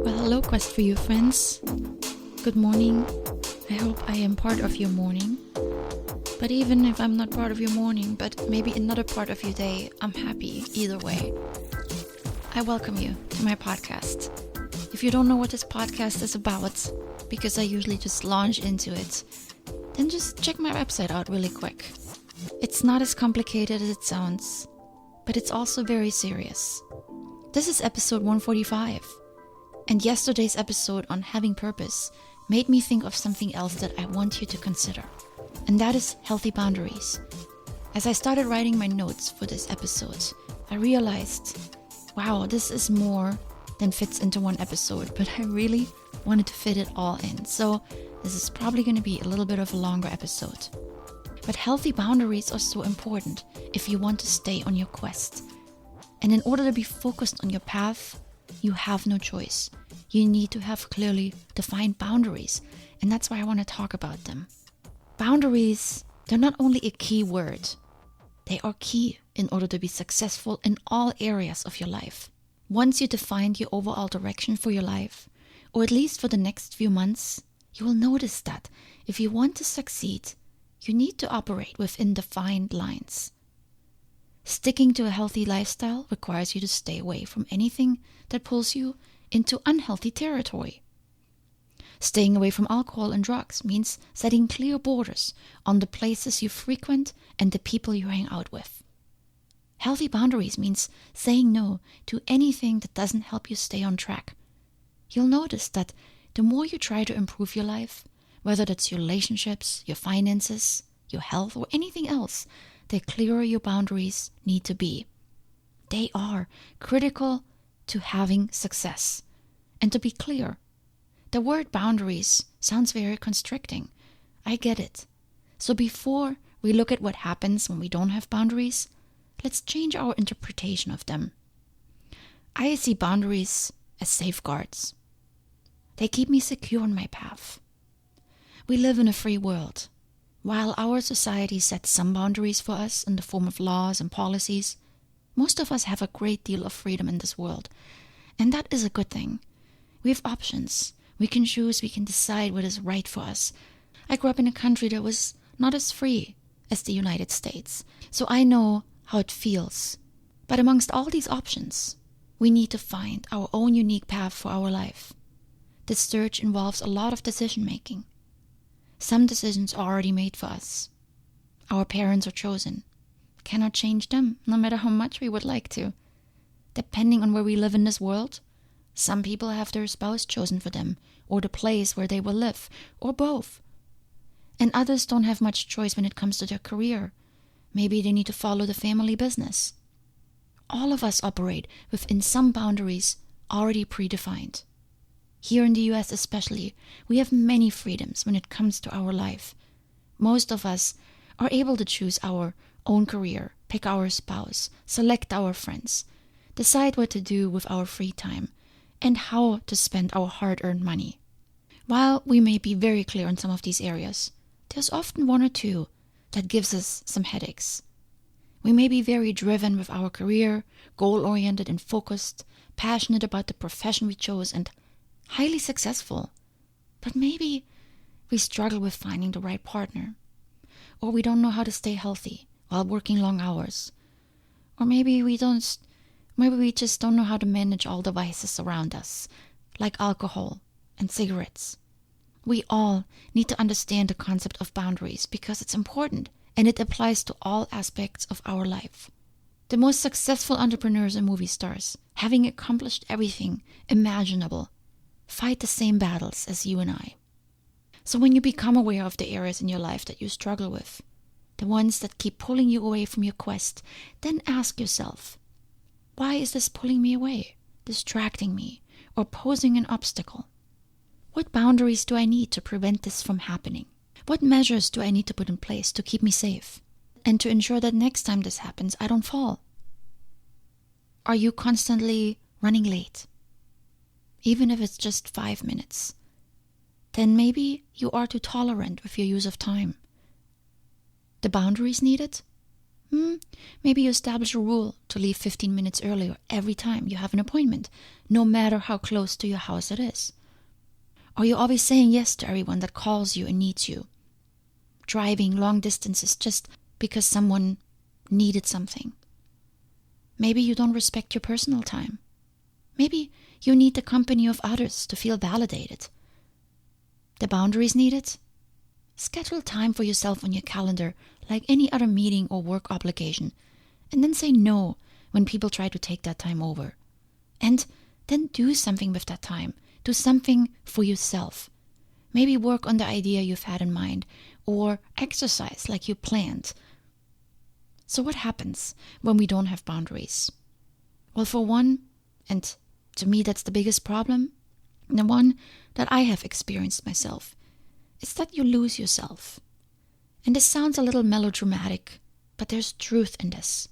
Well, hello, Quest for You friends. Good morning. I hope I am part of your morning. But even if I'm not part of your morning, but maybe another part of your day, I'm happy either way. I welcome you to my podcast. If you don't know what this podcast is about, because I usually just launch into it, then just check my website out really quick. It's not as complicated as it sounds, but it's also very serious. This is episode 145, and yesterday's episode on having purpose made me think of something else that I want you to consider, and that is healthy boundaries. As I started writing my notes for this episode, I realized, wow, this is more than fits into one episode, but I really wanted to fit it all in, so this is probably going to be a little bit of a longer episode. But healthy boundaries are so important if you want to stay on your quest. And in order to be focused on your path, you have no choice. You need to have clearly defined boundaries, and that's why I want to talk about them. Boundaries, they're not only a key word, they are key in order to be successful in all areas of your life. Once you define your overall direction for your life, or at least for the next few months, you will notice that if you want to succeed, you need to operate within defined lines. Sticking to a healthy lifestyle requires you to stay away from anything that pulls you into unhealthy territory. Staying away from alcohol and drugs means setting clear borders on the places you frequent and the people you hang out with. Healthy boundaries means saying no to anything that doesn't help you stay on track. You'll notice that the more you try to improve your life, whether that's your relationships, your finances, your health, or anything else, the clearer your boundaries need to be. They are critical to having success. And to be clear, the word boundaries sounds very constricting. I get it. So before we look at what happens when we don't have boundaries, let's change our interpretation of them. I see boundaries as safeguards. They keep me secure on my path. We live in a free world. While our society sets some boundaries for us in the form of laws and policies, most of us have a great deal of freedom in this world. And that is a good thing. We have options. We can choose, we can decide what is right for us. I grew up in a country that was not as free as the United States, so I know how it feels. But amongst all these options, we need to find our own unique path for our life. This search involves a lot of decision making. Some decisions are already made for us. Our parents are chosen. Cannot change them, no matter how much we would like to. Depending on where we live in this world, some people have their spouse chosen for them, or the place where they will live, or both. And others don't have much choice when it comes to their career. Maybe they need to follow the family business. All of us operate within some boundaries already predefined. Here in the US especially, we have many freedoms when it comes to our life. Most of us are able to choose our own career, pick our spouse, select our friends, decide what to do with our free time, and how to spend our hard-earned money. While we may be very clear in some of these areas, there's often one or two that gives us some headaches. We may be very driven with our career, goal-oriented and focused, passionate about the profession we chose, and highly successful, but maybe we struggle with finding the right partner, or we don't know how to stay healthy while working long hours, or maybe we just don't know how to manage all the vices around us, like alcohol and cigarettes. We all need to understand the concept of boundaries because it's important and it applies to all aspects of our life. The most successful entrepreneurs and movie stars, having accomplished everything imaginable, fight the same battles as you and I. So when you become aware of the areas in your life that you struggle with, the ones that keep pulling you away from your quest, then ask yourself, why is this pulling me away, distracting me, or posing an obstacle? What boundaries do I need to prevent this from happening? What measures do I need to put in place to keep me safe and to ensure that next time this happens, I don't fall? Are you constantly running late? Even if it's just 5 minutes, then maybe you are too tolerant with your use of time. The boundaries needed? Maybe you establish a rule to leave 15 minutes earlier every time you have an appointment, no matter how close to your house it is. Or you're always saying yes to everyone that calls you and needs you. Driving long distances just because someone needed something. Maybe you don't respect your personal time. Maybe you need the company of others to feel validated. The boundaries needed? Schedule time for yourself on your calendar like any other meeting or work obligation, and then say no when people try to take that time over. And then do something with that time. Do something for yourself. Maybe work on the idea you've had in mind, or exercise like you planned. So what happens when we don't have boundaries? Well, for one, and to me that's the biggest problem, the one that I have experienced myself, is that you lose yourself. And this sounds a little melodramatic, but there's truth in this.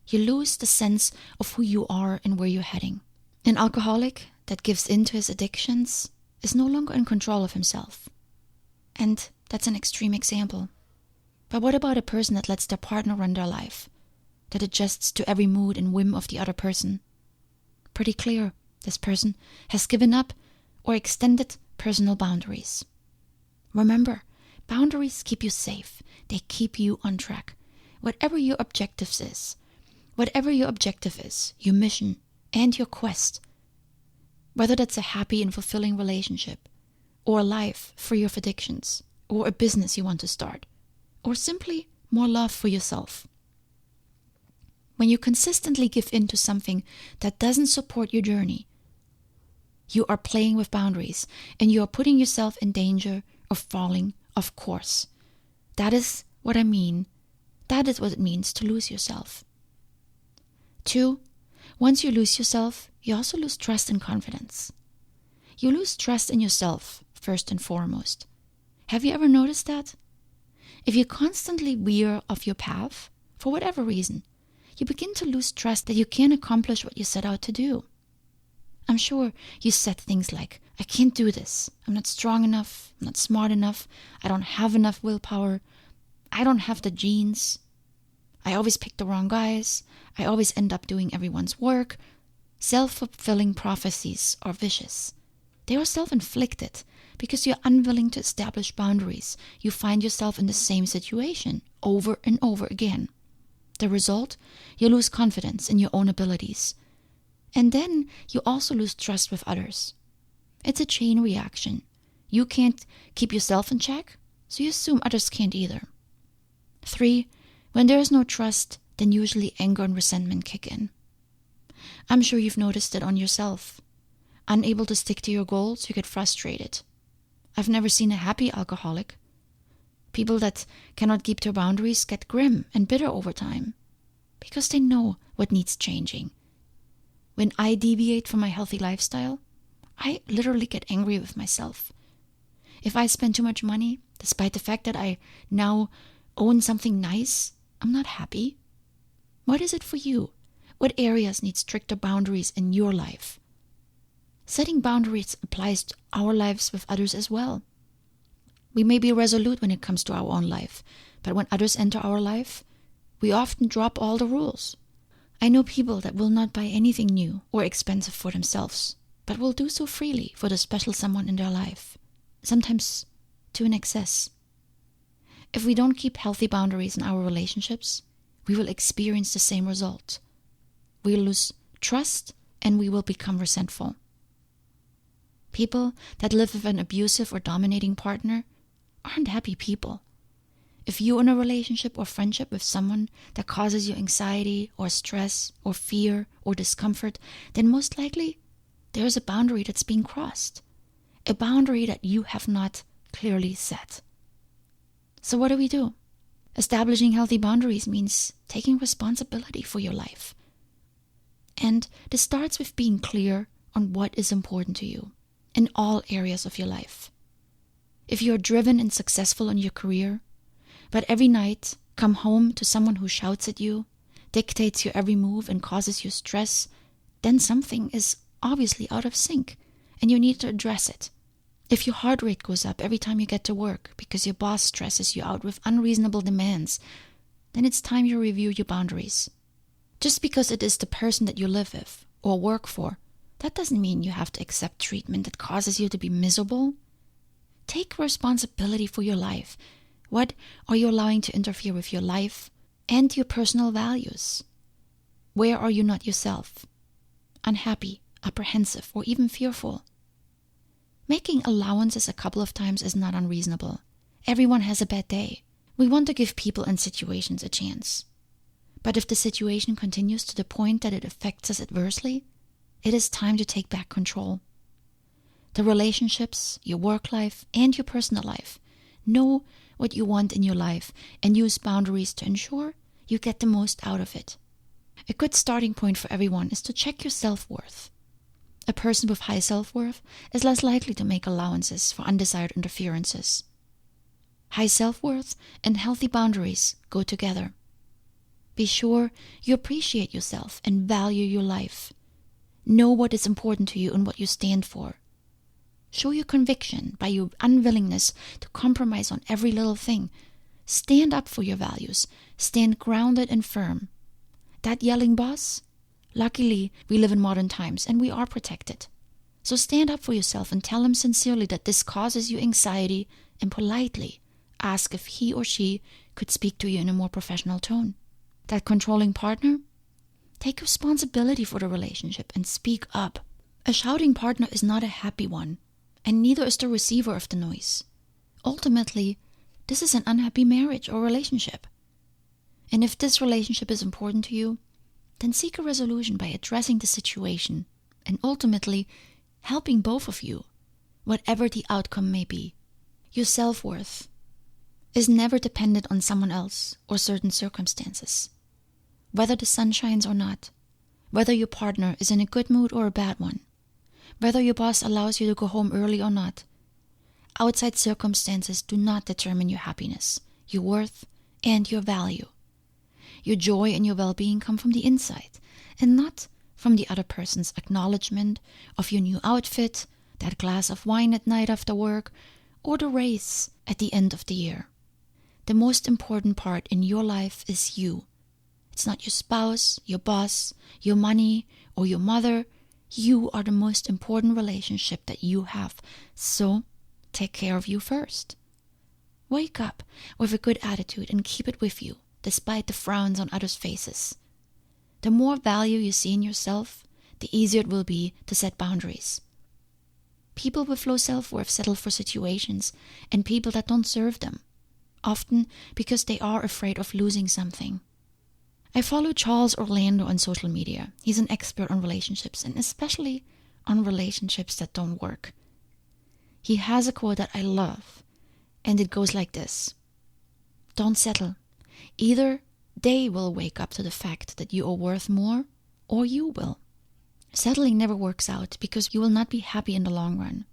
You lose the sense of who you are and where you're heading. An alcoholic that gives in to his addictions is no longer in control of himself. And that's an extreme example. But what about a person that lets their partner run their life, that adjusts to every mood and whim of the other person? Pretty clear, this person has given up or extended personal boundaries. Remember, boundaries keep you safe. They keep you on track. Whatever your objective is, your mission and your quest, whether that's a happy and fulfilling relationship, or a life free of addictions, or a business you want to start, or simply more love for yourself. When you consistently give in to something that doesn't support your journey, you are playing with boundaries and you are putting yourself in danger of falling off course. That is what I mean. That is what it means to lose yourself. 2, once you lose yourself, you also lose trust and confidence. You lose trust in yourself, first and foremost. Have you ever noticed that? If you constantly veer off your path, for whatever reason, you begin to lose trust that you can accomplish what you set out to do. I'm sure you said things like, I can't do this. I'm not strong enough. I'm not smart enough. I don't have enough willpower. I don't have the genes. I always pick the wrong guys. I always end up doing everyone's work. Self-fulfilling prophecies are vicious. They are self-inflicted because you're unwilling to establish boundaries. You find yourself in the same situation over and over again. The result? You lose confidence in your own abilities. And then you also lose trust with others. It's a chain reaction. You can't keep yourself in check, so you assume others can't either. 3, when there is no trust, then usually anger and resentment kick in. I'm sure you've noticed it on yourself. Unable to stick to your goals, you get frustrated. I've never seen a happy alcoholic. People that cannot keep their boundaries get grim and bitter over time because they know what needs changing. When I deviate from my healthy lifestyle, I literally get angry with myself. If I spend too much money, despite the fact that I now own something nice, I'm not happy. What is it for you? What areas need stricter boundaries in your life? Setting boundaries applies to our lives with others as well. We may be resolute when it comes to our own life, but when others enter our life, we often drop all the rules. I know people that will not buy anything new or expensive for themselves, but will do so freely for the special someone in their life, sometimes to an excess. If we don't keep healthy boundaries in our relationships, we will experience the same result. We will lose trust and we will become resentful. People that live with an abusive or dominating partner aren't happy people. If you're in a relationship or friendship with someone that causes you anxiety or stress or fear or discomfort, then most likely there is a boundary that's being crossed. A boundary that you have not clearly set. So what do? Establishing healthy boundaries means taking responsibility for your life. And this starts with being clear on what is important to you in all areas of your life. If you're driven and successful in your career, but every night come home to someone who shouts at you, dictates your every move and causes you stress, then something is obviously out of sync and you need to address it. If your heart rate goes up every time you get to work because your boss stresses you out with unreasonable demands, then it's time you review your boundaries. Just because it is the person that you live with or work for, that doesn't mean you have to accept treatment that causes you to be miserable. Take responsibility for your life. What are you allowing to interfere with your life and your personal values? Where are you not yourself? Unhappy, apprehensive, or even fearful? Making allowances a couple of times is not unreasonable. Everyone has a bad day. We want to give people and situations a chance. But if the situation continues to the point that it affects us adversely, it is time to take back control. The relationships, your work life, and your personal life. Know what you want in your life and use boundaries to ensure you get the most out of it. A good starting point for everyone is to check your self-worth. A person with high self-worth is less likely to make allowances for undesired interferences. High self-worth and healthy boundaries go together. Be sure you appreciate yourself and value your life. Know what is important to you and what you stand for. Show your conviction by your unwillingness to compromise on every little thing. Stand up for your values. Stand grounded and firm. That yelling boss? Luckily, we live in modern times and we are protected. So stand up for yourself and tell him sincerely that this causes you anxiety and politely ask if he or she could speak to you in a more professional tone. That controlling partner? Take responsibility for the relationship and speak up. A shouting partner is not a happy one, and neither is the receiver of the noise. Ultimately, this is an unhappy marriage or relationship. And if this relationship is important to you, then seek a resolution by addressing the situation and ultimately helping both of you, whatever the outcome may be. Your self-worth is never dependent on someone else or certain circumstances. Whether the sun shines or not, whether your partner is in a good mood or a bad one, whether your boss allows you to go home early or not, outside circumstances do not determine your happiness, your worth, and your value. Your joy and your well-being come from the inside and not from the other person's acknowledgement of your new outfit, that glass of wine at night after work, or the race at the end of the year. The most important part in your life is you. It's not your spouse, your boss, your money, or your mother. You are the most important relationship that you have. So, take care of you first. Wake up with a good attitude and keep it with you, despite the frowns on others' faces. The more value you see in yourself, the easier it will be to set boundaries. People with low self-worth settle for situations and people that don't serve them, often because they are afraid of losing something. I follow Charles Orlando on social media. He's an expert on relationships, and especially on relationships that don't work. He has a quote that I love, and it goes like this: don't settle. Either they will wake up to the fact that you are worth more, or you will. Settling never works out because you will not be happy in the long run.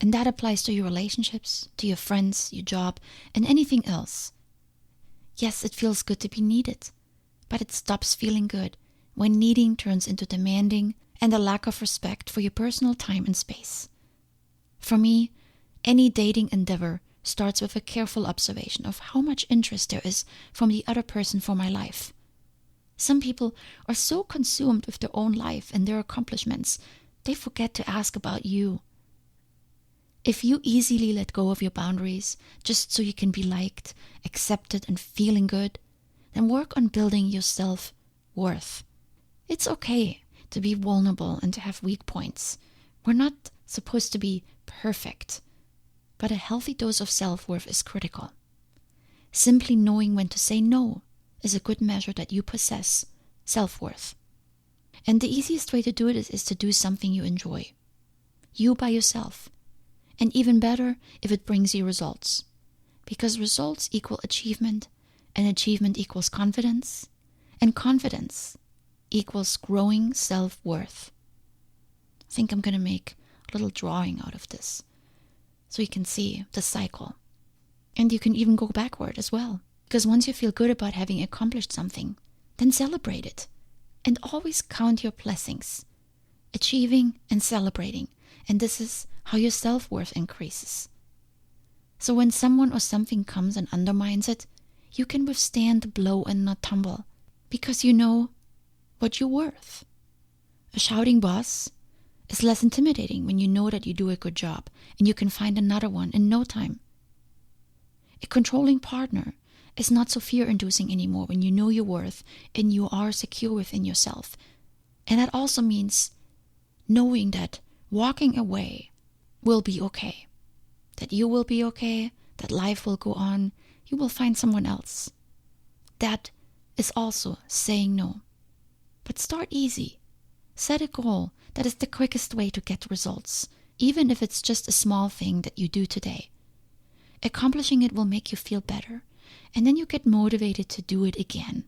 And that applies to your relationships, to your friends, your job, and anything else. Yes, it feels good to be needed, but it stops feeling good when needing turns into demanding and a lack of respect for your personal time and space. For me, any dating endeavor starts with a careful observation of how much interest there is from the other person for my life. Some people are so consumed with their own life and their accomplishments, they forget to ask about you. If you easily let go of your boundaries just so you can be liked, accepted, and feeling good, then work on building your self-worth. It's okay to be vulnerable and to have weak points. We're not supposed to be perfect, but a healthy dose of self-worth is critical. Simply knowing when to say no is a good measure that you possess self-worth. And the easiest way to do it is to do something you enjoy. You by yourself. And even better if it brings you results. Because results equal achievement, and achievement equals confidence, and confidence equals growing self-worth. I think I'm going to make a little drawing out of this so you can see the cycle. And you can even go backward as well. Because once you feel good about having accomplished something, then celebrate it. And always count your blessings. Achieving and celebrating. And this is how your self-worth increases. So when someone or something comes and undermines it, you can withstand the blow and not tumble, because you know what you're worth. A shouting boss is less intimidating when you know that you do a good job and you can find another one in no time. A controlling partner is not so fear-inducing anymore when you know your worth and you are secure within yourself. And that also means knowing that walking away will be okay. That you will be okay, that life will go on, you will find someone else. That is also saying no. But start easy. Set a goal that is the quickest way to get results, even if it's just a small thing that you do today. Accomplishing it will make you feel better, and then you get motivated to do it again.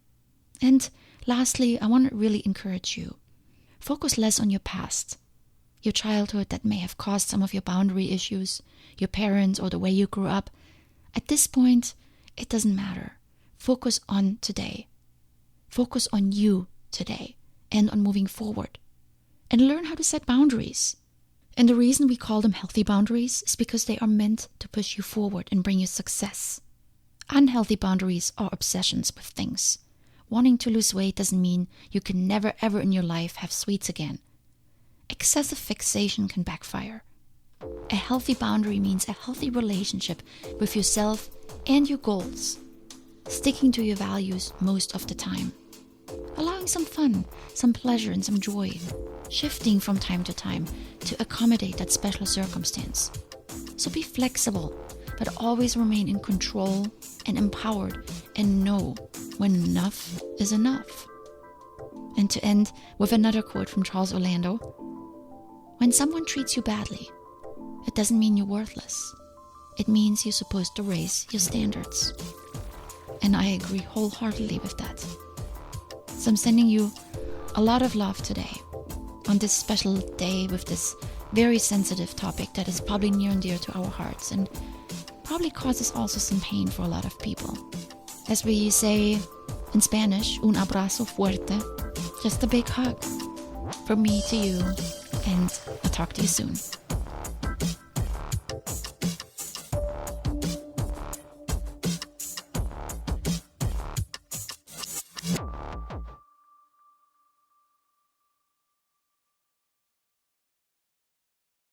And lastly, I want to really encourage you. Focus less on your past, your childhood that may have caused some of your boundary issues, your parents, or the way you grew up. At this point, it doesn't matter. Focus on today. Focus on you today and on moving forward. And learn how to set boundaries. And the reason we call them healthy boundaries is because they are meant to push you forward and bring you success. Unhealthy boundaries are obsessions with things. Wanting to lose weight doesn't mean you can never ever in your life have sweets again. Excessive fixation can backfire. A healthy boundary means a healthy relationship with yourself and your goals. Sticking to your values most of the time. Allowing some fun, some pleasure, and some joy. Shifting from time to time to accommodate that special circumstance. So be flexible, but always remain in control and empowered and know when enough is enough. And to end with another quote from Charles Orlando. When someone treats you badly, it doesn't mean you're worthless. It means you're supposed to raise your standards. And I agree wholeheartedly with that. So I'm sending you a lot of love today on this special day with this very sensitive topic that is probably near and dear to our hearts and probably causes also some pain for a lot of people. As we say in Spanish, un abrazo fuerte, just a big hug from me to you, and I'll talk to you soon.